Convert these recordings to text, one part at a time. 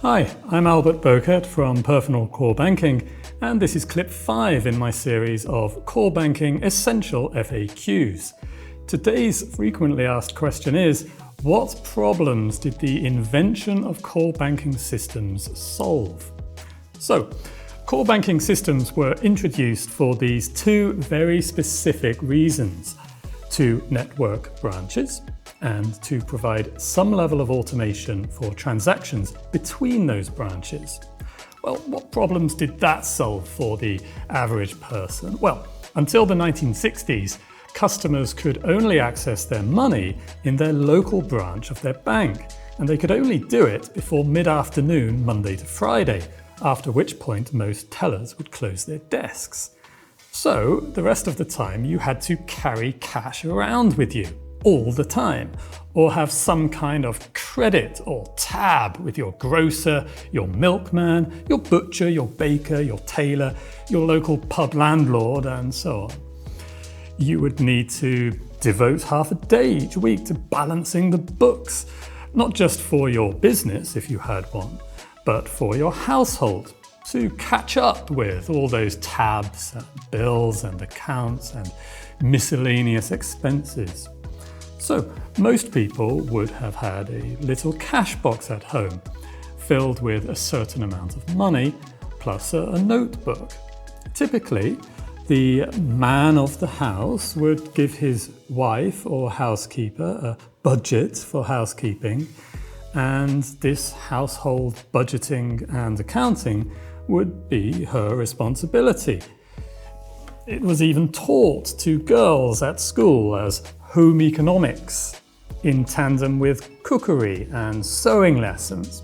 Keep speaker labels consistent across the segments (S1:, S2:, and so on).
S1: Hi, I'm Albert Bowkett from Perfinal Core Banking, and this is clip 5 in my series of Core Banking Essential FAQs. Today's frequently asked question is, what problems did the invention of core banking systems solve? So, core banking systems were introduced for these two very specific reasons: to network branches and to provide some level of automation for transactions between those branches. Well, what problems did that solve for the average person? Well, until the 1960s, customers could only access their money in their local branch of their bank, and they could only do it before mid-afternoon, Monday to Friday, after which point most tellers would close their desks. So, the rest of the time you had to carry cash around with you all the time, or have some kind of credit or tab with your grocer, your milkman, your butcher, your baker, your tailor, your local pub landlord, and so on. You would need to devote half a day each week to balancing the books, not just for your business if you had one, but for your household, to catch up with all those tabs and bills and accounts and miscellaneous expenses. So most people would have had a little cash box at home, filled with a certain amount of money, plus a notebook. Typically, the man of the house would give his wife or housekeeper a budget for housekeeping, and this household budgeting and accounting would be her responsibility. It was even taught to girls at school as home economics, in tandem with cookery and sewing lessons.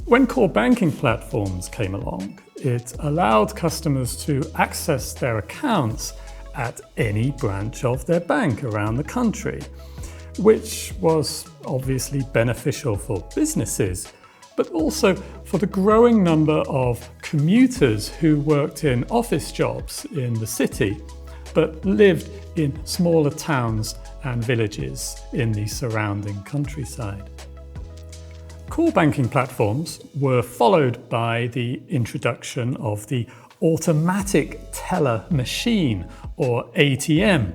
S1: When core banking platforms came along, it allowed customers to access their accounts at any branch of their bank around the country, which was obviously beneficial for businesses, but also for the growing number of commuters who worked in office jobs in the city, but lived in smaller towns and villages in the surrounding countryside. Core banking platforms were followed by the introduction of the automatic teller machine, or ATM.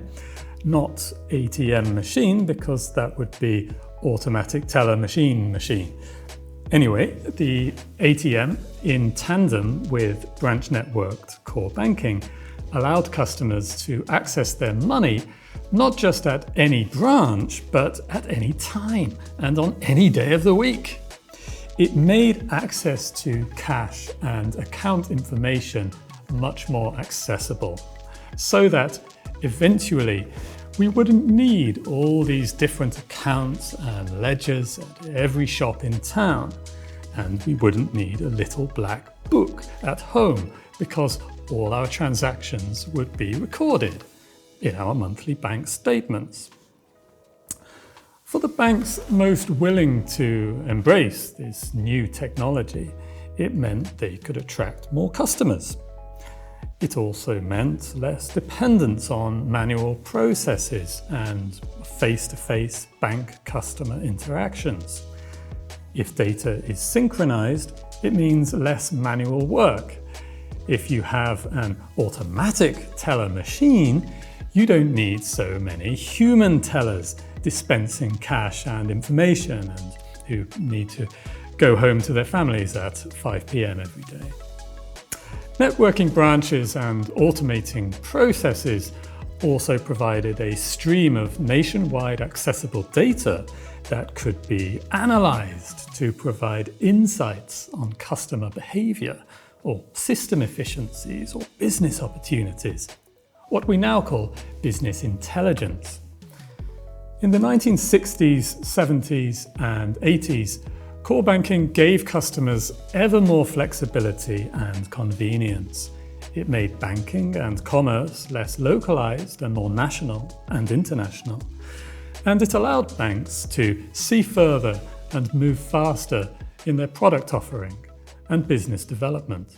S1: Not ATM machine, because that would be automatic teller machine. Anyway, the ATM, in tandem with branch networked core banking, allowed customers to access their money not just at any branch, but at any time and on any day of the week. It made access to cash and account information much more accessible, so that eventually we wouldn't need all these different accounts and ledgers at every shop in town, and we wouldn't need a little black book at home, because all our transactions would be recorded in our monthly bank statements. For the banks most willing to embrace this new technology, it meant they could attract more customers. It also meant less dependence on manual processes and face-to-face bank customer interactions. If data is synchronized, it means less manual work. If you have an automatic teller machine, you don't need so many human tellers dispensing cash and information and who need to go home to their families at 5 p.m. every day. Networking branches and automating processes also provided a stream of nationwide accessible data that could be analyzed to provide insights on customer behavior, or system efficiencies, or business opportunities, what we now call business intelligence. In the 1960s, 70s, and 80s, core banking gave customers ever more flexibility and convenience. It made banking and commerce less localized and more national and international. And it allowed banks to see further and move faster in their product offering and business development.